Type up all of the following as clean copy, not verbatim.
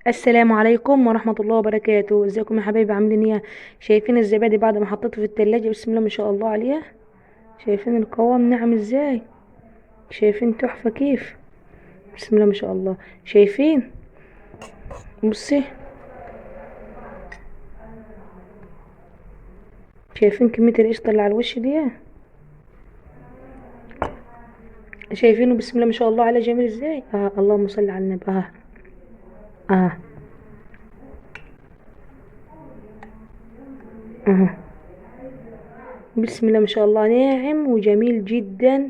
السلام عليكم ورحمة الله وبركاته. ازيكم يا حبايبي؟ عاملين ايه؟ شايفين الزبادي بعد ما حطيته في التلاجة؟ بسم الله ما شاء الله عليها. شايفين القوام ناعم ازاي؟ شايفين تحفة كيف؟ بسم الله ما شاء الله. شايفين؟ بصي، شايفين كمية القشطة اللي على الوش دي؟ شايفينه؟ بسم الله ما شاء الله عليه جميل ازاي. اللهم صل على النبي. اه اه بسم الله ما شاء الله، ناعم وجميل جدا.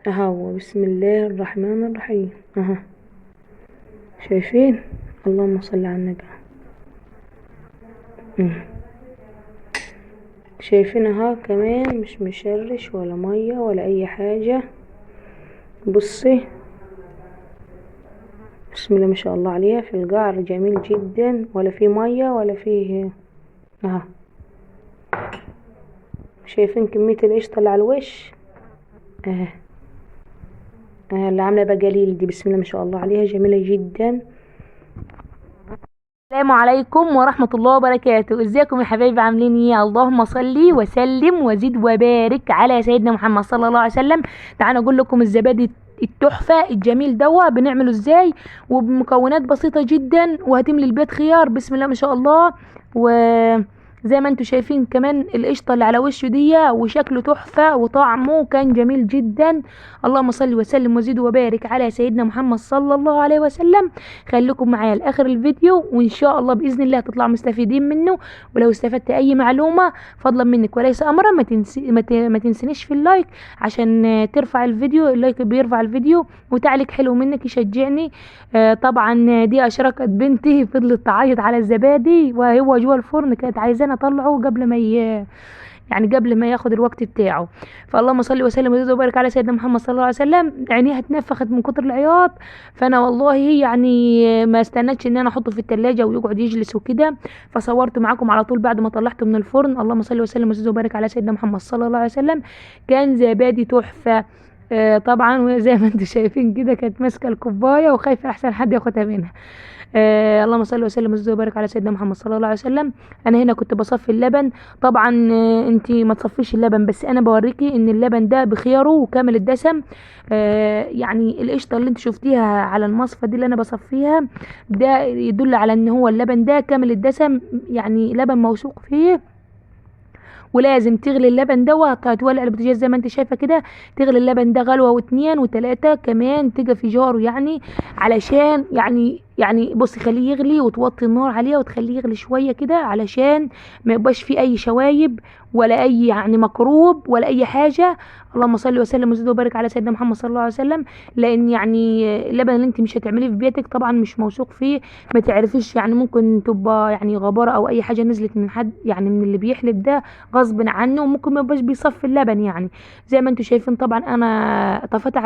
اهو بسم الله الرحمن الرحيم. شايفين؟ اللهم صل على النبي. اه. شايفينها كمان مش مشرش ولا مية ولا اي حاجة. بصي، بسم الله ما شاء الله عليها، في القعر جميل جدا، ولا فيه مية ولا فيه. اها. شايفين كمية القشطة اللي على الوش؟ اه. اللي عاملة بقليل دي، بسم الله ما شاء الله عليها، جميلة جدا. السلام عليكم ورحمة الله وبركاته. ازيكم يا حبايبي؟ عاملين ايه؟ اللهم صلي وسلم وزد وبارك على سيدنا محمد صلى الله عليه وسلم. تعالوا اقول لكم الزبادي التحفة الجميل دوا بنعمله ازاي، وبمكونات بسيطة جدا، وهتملي البيت خيار بسم الله ما شاء الله. وزي ما انتم شايفين كمان القشطة اللي على وشه دي، وشكله تحفة وطعمه كان جميل جدا. اللهم صل وسلم وزد وبارك على سيدنا محمد صلى الله عليه وسلم. خليكم معايا لاخر الفيديو، وان شاء الله باذن الله هتطلعوا مستفيدين منه. ولو استفدت اي معلومه فضلا منك وليس امرا، ما تنسنيش في اللايك، عشان ترفع الفيديو. اللايك بيرفع الفيديو، وتعليق حلو منك يشجعني. طبعا دي اشركت بنتي، فضلت تعيط على الزبادي وهو جوه الفرن، كانت عايزاني اطلعه قبل ما ياخد الوقت بتاعه. فاللهم صل وسلم وزد وبارك على سيدنا محمد صلى الله عليه وسلم. عينيها اتنفخت من كتر العياط. فانا والله ما استنتش ان انا احطه في التلاجة ويقعد يجلس وكده، فصورت معاكم على طول بعد ما طلعته من الفرن. اللهم صل وسلم وزد وبارك على سيدنا محمد صلى الله عليه وسلم. كان زبادي تحفة. طبعا زي ما انتم شايفين كده، كانت ماسكه الكوبايه وخايفه احسن حد ياخدها منها. اللهم صل وسلم وزد وبارك على سيدنا محمد صلى الله عليه وسلم. انا هنا كنت بصفي اللبن. طبعا انتي ما تصفيش اللبن، بس انا بوريكي ان اللبن ده بخياره وكامل الدسم. يعني القشطه اللي انت شفتيها على المصفى دي اللي انا بصفيها، ده يدل على ان هو اللبن ده كامل الدسم، يعني لبن موثوق فيه. ولازم تغلي اللبن دوت، هتولع البوتاجاز زي ما انت شايفه كده. تغلي اللبن ده غلوه واتنين وتلاته كمان، تيجي في جاره يعني، علشان يعني بصي خليه يغلي، وتوطي النار عليه وتخليه يغلي شويه كده، علشان ما يبقاش فيه اي شوايب ولا اي يعني مكروب ولا اي حاجه. اللهم صل وسلم وزد وبارك على سيدنا محمد صلى الله عليه وسلم. لان يعني اللبن اللي انت مش هتعمليه في بيتك طبعا مش موثوق فيه، ما تعرفيش يعني ممكن تبقى يعني غباره او اي حاجه نزلت من حد، يعني من اللي بيحلب ده غصب عنه، وممكن ما يبقاش بيصفي اللبن يعني. زي ما انتم شايفين طبعا انا طفيت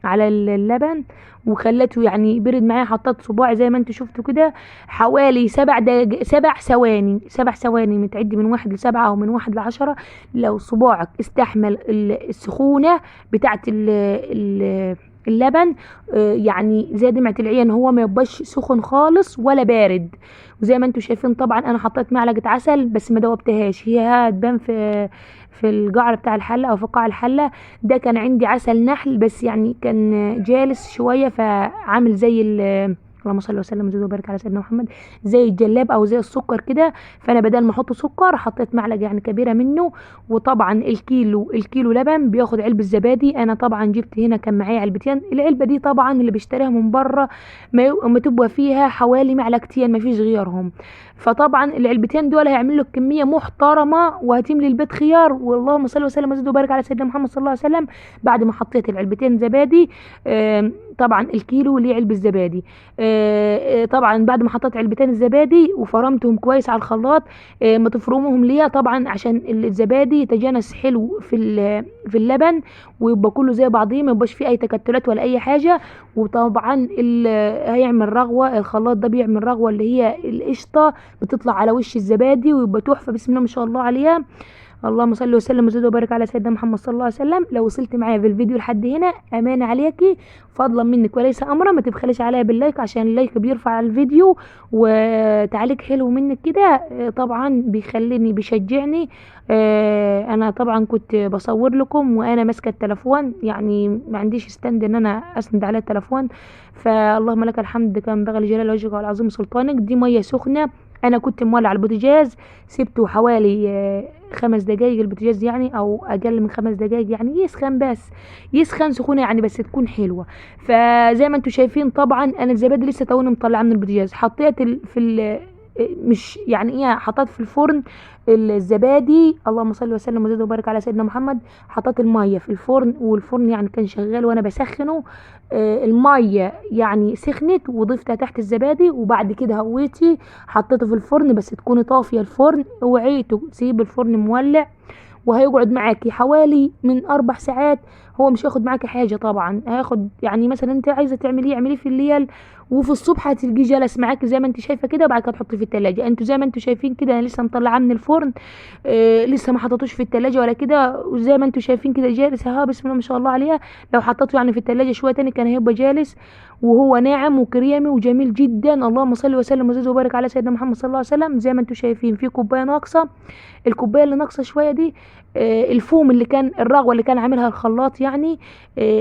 على اللبن وخلته يعني برد معايا. حطيت صباعي زي ما انتم شفتوا كده، حوالي 7 دقايق، 7 ثواني، 7 ثواني، متعدي من 1 ل7 او من 1 ل10. لو صباعك استحمل السخونة بتاعت اللبن، يعني زي دمعة العين، هو ما يبقاش سخن خالص ولا بارد. وزي ما انتم شايفين طبعا انا حطيت معلقه عسل بس ما دوبتهاش، هي هتبان في القعر بتاع الحله او في قاع الحله. ده كان عندي عسل نحل، بس يعني كان جالس شويه، فعامل زي اللهم صل وسلم وزد وبارك على سيدنا محمد، زي الجلاب او زي السكر كده. فانا بدل ما احط سكر حطيت معلقه يعني كبيره منه. وطبعا الكيلو لبن بياخد علبه زبادي. انا طبعا جبت هنا كان معايا علبتين. العلبه دي طبعا اللي بيشتريها من بره ما تبقى فيها حوالي معلقتين، ما فيش غيرهم. فطبعا العلبتين دول هيعملوا لك كميه محترمه، وهتملي البيت خيار. واللهم صل وسلم وزد وبارك على سيدنا محمد صلى الله عليه وسلم. بعد ما حطيت العلبتين زبادي، طبعا الكيلو ليه علبه زبادي. طبعا بعد ما حطيت علبتين الزبادي وفرمتهم كويس على الخلاط. ما تفرموهم ليه؟ طبعا عشان الزبادي يتجانس حلو في اللبن، ويبقى كله زي بعضيه، ما يبقاش فيه اي تكتلات ولا اي حاجه. وطبعا هيعمل رغوه، الخلاط ده بيعمل رغوه اللي هي القشطه بتطلع على وش الزبادي، ويبقى تحفه بسم الله ما شاء الله عليها. اللهم صل وسلم وزد وبارك على سيدنا محمد صلى الله عليه وسلم. لو وصلت معايا في الفيديو لحد هنا امانه عليكي، فضلا منك وليس امرا، ما تبخليش عليا باللايك عشان اللايك بيرفع الفيديو، وتعليق حلو منك كده طبعا بيخليني بيشجعني. انا طبعا كنت بصور لكم وانا ماسكه التليفون، يعني ما عنديش ستاند ان انا اسند على التليفون، فاللهم لك الحمد كان بغل جلال وجهك والعظيم سلطانك. دي ميه سخنه، انا كنت مولع البوتاجاز، سبته حوالي 5 دقايق البوتاجاز يعني، او اقل من 5 دقايق يعني، يسخن بس يسخن سخونه يعني، بس تكون حلوه. فزي ما انتم شايفين طبعا انا الزبادي لسه توني مطلعه من البوتاجاز، حطيت مش يعني ايه، حطيت في الفرن الزبادي، اللهم صل وسلم وزد وبارك على سيدنا محمد. حطيت الميه في الفرن، والفرن يعني كان شغال وانا بسخنه. الميه يعني سخنت وضفتها تحت الزبادي، وبعد كده هويتي حطيته في الفرن، بس تكوني طافيه الفرن، وعيته تسيب الفرن مولع، وهيقعد معاكي حوالي من 4 ساعات. هو مش هياخد معاكي حاجه طبعا، هياخد يعني مثلا انت عايزه تعمليه اعمليه في الليل، وفي الصبح هتلقيه جلس معاكي زي ما انت شايفه كده، وبعد كده تحطيه في التلاجة. انتوا زي ما انتوا شايفين كده انا لسه مطلعاه من الفرن، لسه ما حطيتوش في التلاجة ولا كده، وزي ما انتوا شايفين كده جالس اهو، بسم الله ما شاء الله عليها. لو حطيته يعني في التلاجة شويه تاني كان هيبقى جالس، وهو ناعم وكريمي وجميل جدا. اللهم صل وسلم وزد وبارك على سيدنا محمد صلى الله عليه وسلم. زي ما انتوا شايفين في كوبايه ناقصه، الكوبايه اللي ناقصه شويه دي الفوم اللي كان الرغوه اللي كان عاملها الخلاط يعني،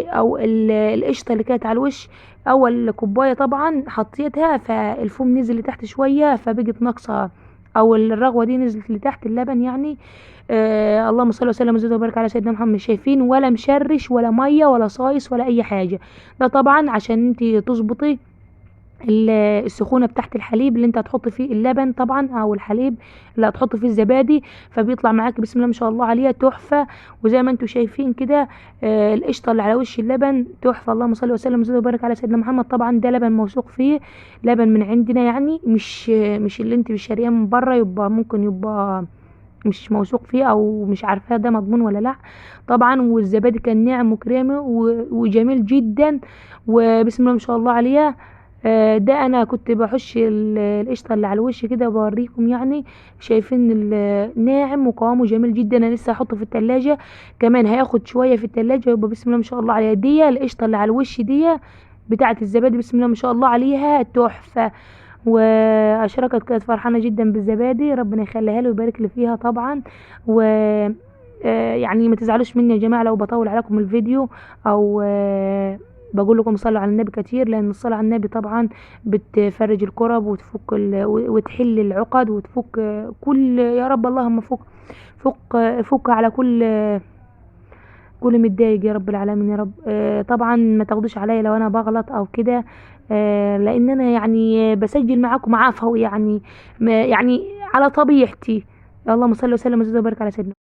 او القشطه اللي كانت على الوش، اول كوبايه طبعا حطيتها فالفوم نزل لتحت شويه فبقت ناقصه، او الرغوه دي نزلت لتحت اللبن يعني. اللهم صل وسلم وزد وبارك على سيدنا محمد. شايفين ولا مشرش ولا ميه ولا صايص ولا اي حاجه، ده طبعا عشان انت تظبطي السخونه بتاعت الحليب اللي انت هتحط فيه اللبن طبعا، او الحليب اللي هتحط فيه الزبادي، فبيطلع معاك بسم الله ما شاء الله عليها تحفه. وزي ما انتم شايفين كده القشطه اللي على وش اللبن تحفه. اللهم صل وسلم وزد وبارك على سيدنا محمد. طبعا ده لبن موثوق فيه، لبن من عندنا يعني، مش اللي انت شارياه من بره، يبقى ممكن يبقى مش موثوق فيه او مش عارفاه ده مضمون ولا لا. طبعا والزبادي كان ناعم وكريمي وجميل جدا، وبسم الله ما شاء الله عليها. ده انا كنت بحش القشطه اللي على الوش كده بوريكم يعني. شايفين ناعم وقوامه جميل جدا. انا لسه هحطه في التلاجة كمان، هياخد شويه في التلاجة، يبقى بسم الله ما شاء الله عليها. دي القشطه اللي على الوش دي بتاعه الزبادي بسم الله ما شاء الله عليها تحفه. واشركت كانت فرحانه جدا بالزبادي، ربنا يخليها له ويبارك لي فيها طبعا. و يعني ما تزعلوش مني يا جماعه لو بطول عليكم الفيديو، او بقول لكم صلوا على النبي كتير، لان الصلاه على النبي طبعا بتفرج الكرب وتفك وتحل العقد وتفك كل، يا رب اللهم فك على كل متضايق يا رب العالمين يا رب. طبعا ما تاخدوش عليا لو انا بغلط او كده، لان انا يعني بسجل معاكم عفوي يعني، يعني على طبيعتي. اللهم صل وسلم وزد وبارك على سيدنا